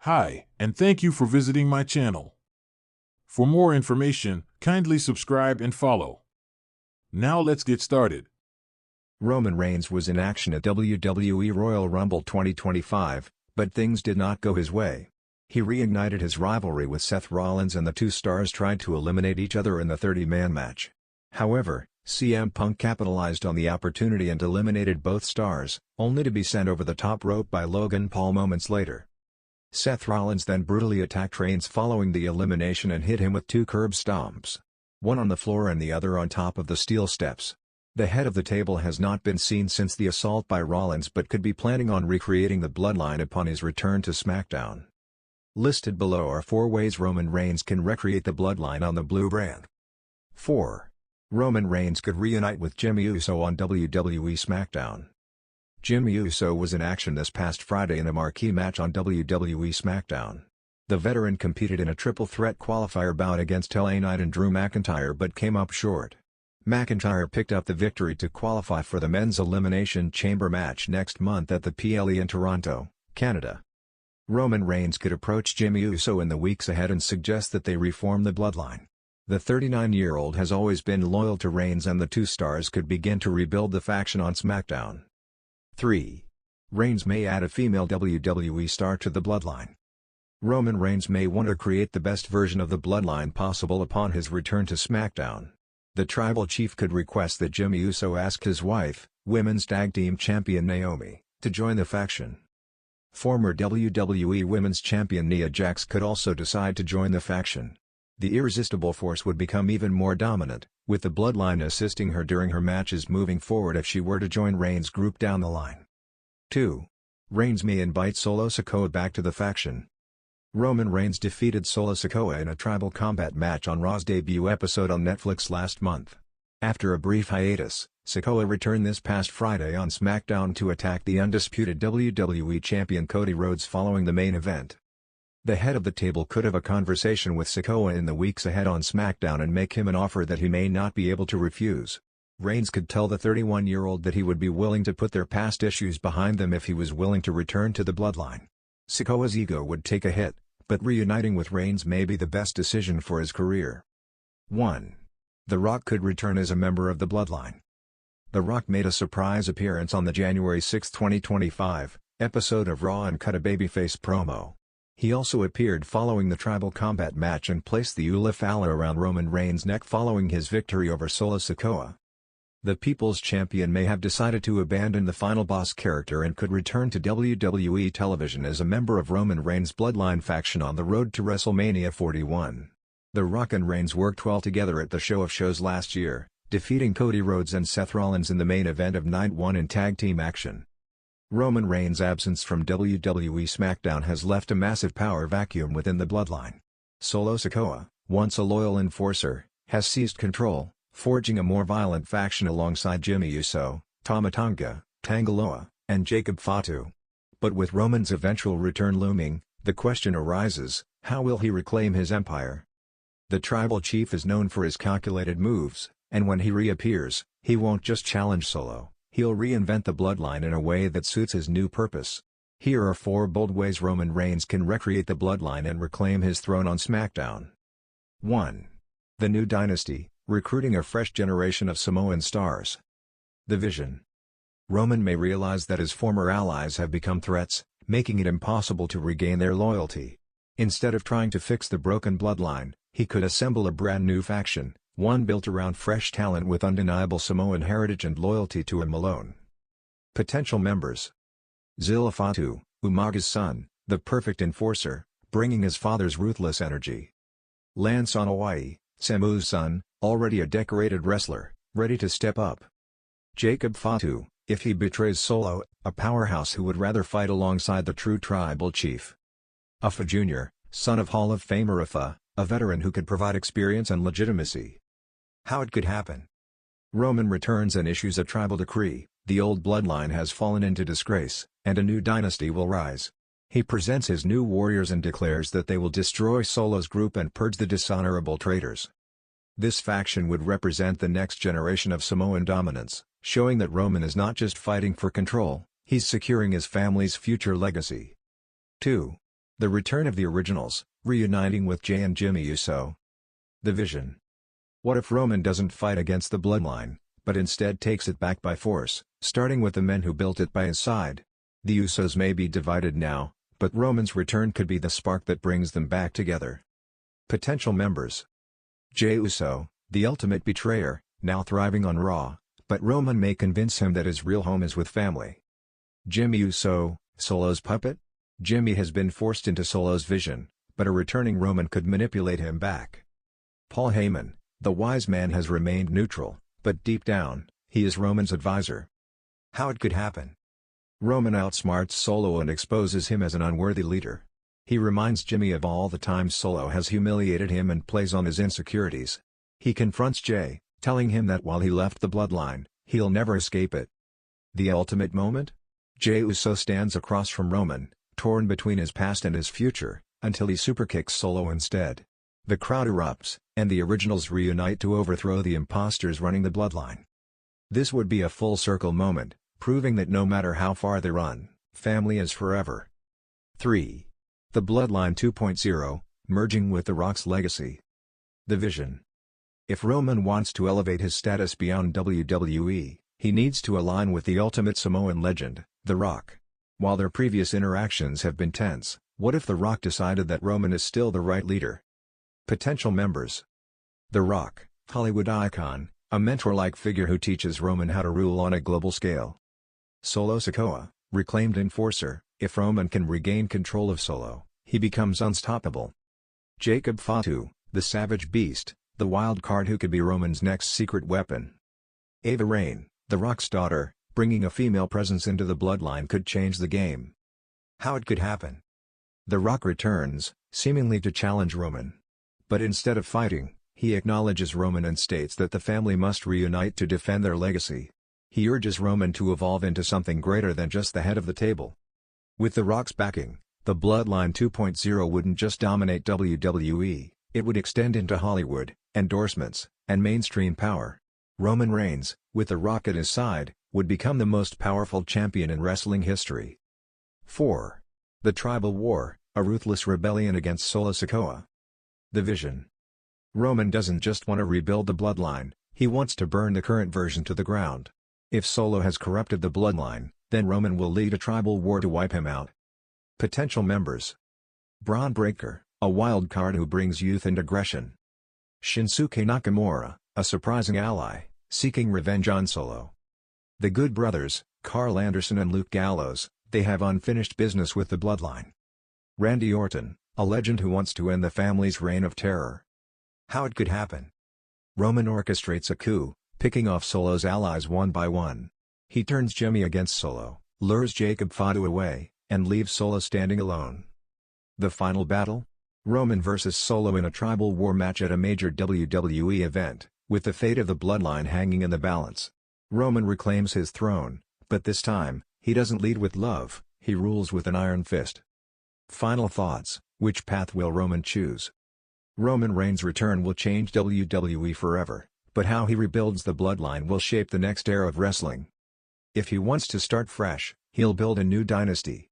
Hi, and thank you for visiting my channel. For more information, kindly subscribe and follow. Now let's get started. Roman Reigns was in action at WWE Royal Rumble 2025, but things did not go his way. He reignited his rivalry with Seth Rollins and the two stars tried to eliminate each other in the 30-man match. However, CM Punk capitalized on the opportunity and eliminated both stars, only to be sent over the top rope by Logan Paul moments later. Seth Rollins then brutally attacked Reigns following the elimination and hit him with two curb stomps. One on the floor and the other on top of the steel steps. The head of the table has not been seen since the assault by Rollins but could be planning on recreating the bloodline upon his return to SmackDown. Listed below are 4 ways Roman Reigns can recreate the bloodline on the blue brand. 4. Roman Reigns could reunite with Jimmy Uso on WWE SmackDown. Jimmy Uso was in action this past Friday in a marquee match on WWE SmackDown. The veteran competed in a triple threat qualifier bout against LA Knight and Drew McIntyre but came up short. McIntyre picked up the victory to qualify for the Men's Elimination Chamber match next month at the PLE in Toronto, Canada. Roman Reigns could approach Jimmy Uso in the weeks ahead and suggest that they reform the bloodline. The 39-year-old has always been loyal to Reigns and the two stars could begin to rebuild the faction on SmackDown. 3. Reigns may add a female WWE star to the bloodline. Roman Reigns may want to create the best version of the bloodline possible upon his return to SmackDown. The tribal chief could request that Jimmy Uso ask his wife, Women's Tag Team Champion Naomi, to join the faction. Former WWE Women's Champion Nia Jax could also decide to join the faction. The irresistible force would become even more dominant, with the bloodline assisting her during her matches moving forward if she were to join Reigns' group down the line. 2. Reigns may invite Solo Sikoa back to the faction. Roman Reigns defeated Solo Sikoa in a tribal combat match on Raw's debut episode on Netflix last month. After a brief hiatus, Sikoa returned this past Friday on SmackDown to attack the undisputed WWE Champion Cody Rhodes following the main event. The head of the table could have a conversation with Sikoa in the weeks ahead on SmackDown and make him an offer that he may not be able to refuse. Reigns could tell the 31-year-old that he would be willing to put their past issues behind them if he was willing to return to the bloodline. Sikoa's ego would take a hit, but reuniting with Reigns may be the best decision for his career. 1. The Rock could return as a member of the bloodline. The Rock made a surprise appearance on the January 6, 2025, episode of Raw and cut a babyface promo. He also appeared following the tribal combat match and placed the Ula Fala around Roman Reigns' neck following his victory over Solo Sikoa. The People's Champion may have decided to abandon the final boss character and could return to WWE television as a member of Roman Reigns' bloodline faction on the road to WrestleMania 41. The Rock and Reigns worked well together at the Show of Shows last year, defeating Cody Rhodes and Seth Rollins in the main event of Night 1 in tag team action. Roman Reigns' absence from WWE SmackDown has left a massive power vacuum within the bloodline. Solo Sikoa, once a loyal enforcer, has seized control, forging a more violent faction alongside Jimmy Uso, Tama Tonga, Tangaloa, and Jacob Fatu. But with Roman's eventual return looming, the question arises, how will he reclaim his empire? The tribal chief is known for his calculated moves, and when he reappears, he won't just challenge Solo. He'll reinvent the bloodline in a way that suits his new purpose. Here are 4 bold ways Roman Reigns can recreate the bloodline and reclaim his throne on SmackDown. 1. The New Dynasty, recruiting a fresh generation of Samoan stars. The vision. Roman may realize that his former allies have become threats, making it impossible to regain their loyalty. Instead of trying to fix the broken bloodline, he could assemble a brand new faction, one built around fresh talent with undeniable Samoan heritage and loyalty to him alone. Potential members. Zilla Fatu, Umaga's son, the perfect enforcer, bringing his father's ruthless energy. Lance Anoa'i, Samu's son, already a decorated wrestler, ready to step up. Jacob Fatu, if he betrays Solo, a powerhouse who would rather fight alongside the true tribal chief. Afa Jr., son of Hall of Famer Afa, a veteran who could provide experience and legitimacy. How it could happen. Roman returns and issues a tribal decree, the old bloodline has fallen into disgrace, and a new dynasty will rise. He presents his new warriors and declares that they will destroy Solo's group and purge the dishonorable traitors. This faction would represent the next generation of Samoan dominance, showing that Roman is not just fighting for control, he's securing his family's future legacy. 2. The return of the originals, reuniting with Jey and Jimmy Uso. The vision. What if Roman doesn't fight against the bloodline, but instead takes it back by force, starting with the men who built it by his side? The Usos may be divided now, but Roman's return could be the spark that brings them back together. Potential members. Jey Uso, the ultimate betrayer, now thriving on Raw, but Roman may convince him that his real home is with family. Jimmy Uso, Solo's puppet? Jimmy has been forced into Solo's vision, but a returning Roman could manipulate him back. Paul Heyman, the wise man, has remained neutral, but deep down, he is Roman's advisor. How it could happen? Roman outsmarts Solo and exposes him as an unworthy leader. He reminds Jimmy of all the times Solo has humiliated him and plays on his insecurities. He confronts Jey, telling him that while he left the bloodline, he'll never escape it. The ultimate moment? Jey Uso stands across from Roman, torn between his past and his future, until he superkicks Solo instead. The crowd erupts, and the originals reunite to overthrow the imposters running the bloodline. This would be a full-circle moment, proving that no matter how far they run, family is forever. 3. The Bloodline 2.0, merging with The Rock's legacy. The vision. If Roman wants to elevate his status beyond WWE, he needs to align with the ultimate Samoan legend, The Rock. While their previous interactions have been tense, what if The Rock decided that Roman is still the right leader? Potential members. The Rock, Hollywood icon, a mentor-like figure who teaches Roman how to rule on a global scale. Solo Sikoa, reclaimed enforcer, if Roman can regain control of Solo, he becomes unstoppable. Jacob Fatu, the savage beast, the wild card who could be Roman's next secret weapon. Ava Raine, The Rock's daughter, bringing a female presence into the bloodline could change the game. How it could happen? The Rock returns, seemingly to challenge Roman. But instead of fighting, he acknowledges Roman and states that the family must reunite to defend their legacy. He urges Roman to evolve into something greater than just the head of the table. With The Rock's backing, the Bloodline 2.0 wouldn't just dominate WWE, it would extend into Hollywood, endorsements, and mainstream power. Roman Reigns, with The Rock at his side, would become the most powerful champion in wrestling history. 4. The Tribal War, a ruthless rebellion against Solo Sikoa. The vision. Roman doesn't just want to rebuild the bloodline, he wants to burn the current version to the ground. If Solo has corrupted the bloodline, then Roman will lead a tribal war to wipe him out. Potential members. Braun Breaker, a wild card who brings youth and aggression. Shinsuke Nakamura, a surprising ally, seeking revenge on Solo. The Good Brothers, Carl Anderson and Luke Gallows, they have unfinished business with the bloodline. Randy Orton, a legend who wants to end the family's reign of terror. How it could happen? Roman orchestrates a coup, picking off Solo's allies one by one. He turns Jimmy against Solo, lures Jacob Fatu away, and leaves Solo standing alone. The final battle? Roman vs. Solo in a tribal war match at a major WWE event, with the fate of the bloodline hanging in the balance. Roman reclaims his throne, but this time, he doesn't lead with love, he rules with an iron fist. Final thoughts, which path will Roman choose? Roman Reigns' return will change WWE forever, but how he rebuilds the bloodline will shape the next era of wrestling. If he wants to start fresh, he'll build a new dynasty.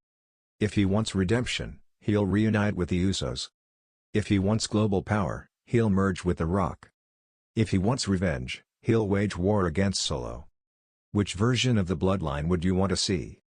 If he wants redemption, he'll reunite with the Usos. If he wants global power, he'll merge with The Rock. If he wants revenge, he'll wage war against Solo. Which version of the bloodline would you want to see?